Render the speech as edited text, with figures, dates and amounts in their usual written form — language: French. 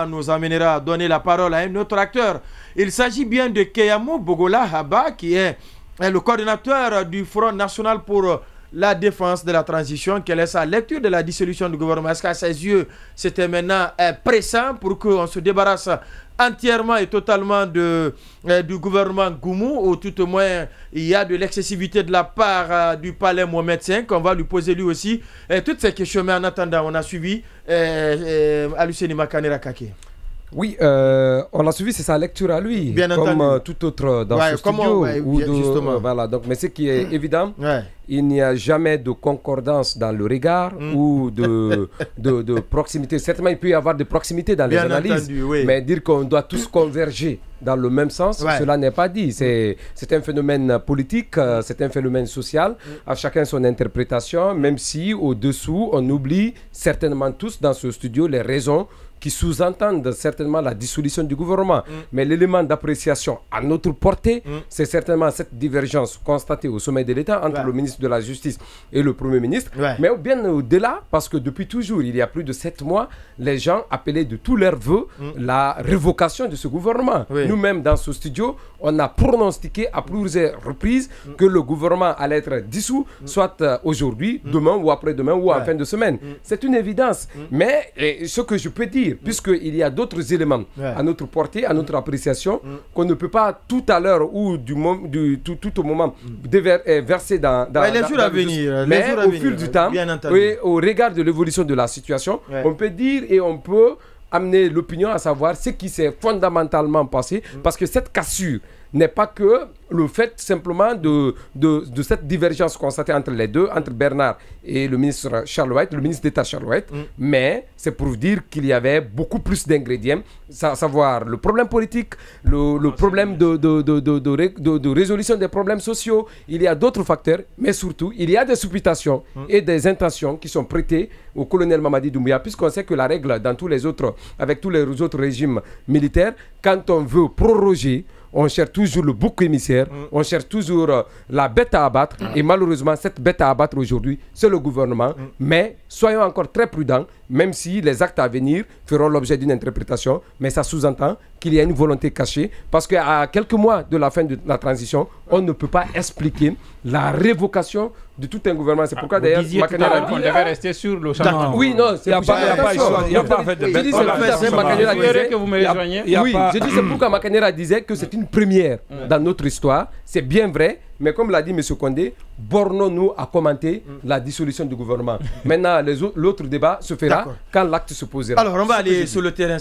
nous amènera à donner la parole à un autre acteur. Il s'agit bien de Keyamo Bogola Haba, qui est le coordinateur du Front National pour la défense de la transition. Quelle est sa lecture de la dissolution du gouvernement? Est-ce qu'à ses yeux, c'était maintenant pressant pour qu'on se débarrasse entièrement et totalement du gouvernement Goumou, ou tout au moins il y a de l'excessivité de la part du palais Mohamed V? On va lui poser lui aussi toutes ces questions, mais en attendant on a suivi Aluseni Makanera Kake. Oui, on a suivi, c'est sa lecture à lui, bien comme entendu. tout autre dans ce studio. Justement. Voilà, donc, mais ce qui est évident, il n'y a jamais de concordance dans le regard ou de proximité. Certainement, il peut y avoir de proximité dans les analyses, mais dire qu'on doit tous converger dans le même sens, cela n'est pas dit. C'est un phénomène politique, c'est un phénomène social, à chacun son interprétation, même si au-dessous, on oublie certainement tous dans ce studio les raisons qui sous-entendent certainement la dissolution du gouvernement. Mais l'élément d'appréciation à notre portée, c'est certainement cette divergence constatée au sommet de l'État entre le ministre de la Justice et le Premier ministre. Mais bien au-delà, parce que depuis toujours, il y a plus de 7 mois, les gens appelaient de tous leurs voeux la révocation de ce gouvernement. Nous-mêmes, dans ce studio, on a pronostiqué à plusieurs reprises que le gouvernement allait être dissous, soit aujourd'hui, demain ou après-demain ou en fin de semaine. C'est une évidence. Mais ce que je peux dire, puisqu'il y a d'autres éléments à notre portée, à notre appréciation, qu'on ne peut pas tout à l'heure ou tout au moment verser dans les jours à venir. Mais au fil du temps, au regard de l'évolution de la situation, on peut dire et on peut amener l'opinion à savoir ce qui s'est fondamentalement passé, parce que cette cassure n'est pas que le fait simplement de cette divergence constatée entre les deux, entre Bernard et le ministre Charles White, le ministre d'État Charles White, mais c'est pour dire qu'il y avait beaucoup plus d'ingrédients, à savoir le problème politique, le problème de résolution des problèmes sociaux. Il y a d'autres facteurs, mais surtout, il y a des supputations et des intentions qui sont prêtées au colonel Mamadi Doumbouya, puisqu'on sait que la règle dans tous les autres, avec tous les autres régimes militaires, quand on veut proroger, on cherche toujours le bouc émissaire, on cherche toujours la bête à abattre, et malheureusement, cette bête à abattre aujourd'hui, c'est le gouvernement. Mais soyons encore très prudents, même si les actes à venir feront l'objet d'une interprétation, mais ça sous-entend qu'il y a une volonté cachée, parce qu'à quelques mois de la fin de la transition, on ne peut pas expliquer la révocation de tout un gouvernement. C'est pourquoi d'ailleurs Makanera a dit... On devait rester sur le champ. Oui, non, il n'y a pas fait de bête. Je dis c'est pourquoi Makanera disait que c'est une première dans notre histoire. C'est bien vrai, mais comme l'a dit M. Condé, bornons-nous à commenter la dissolution du gouvernement. Maintenant, l'autre débat se fera quand l'acte se posera. Alors, on va aller sur le terrain.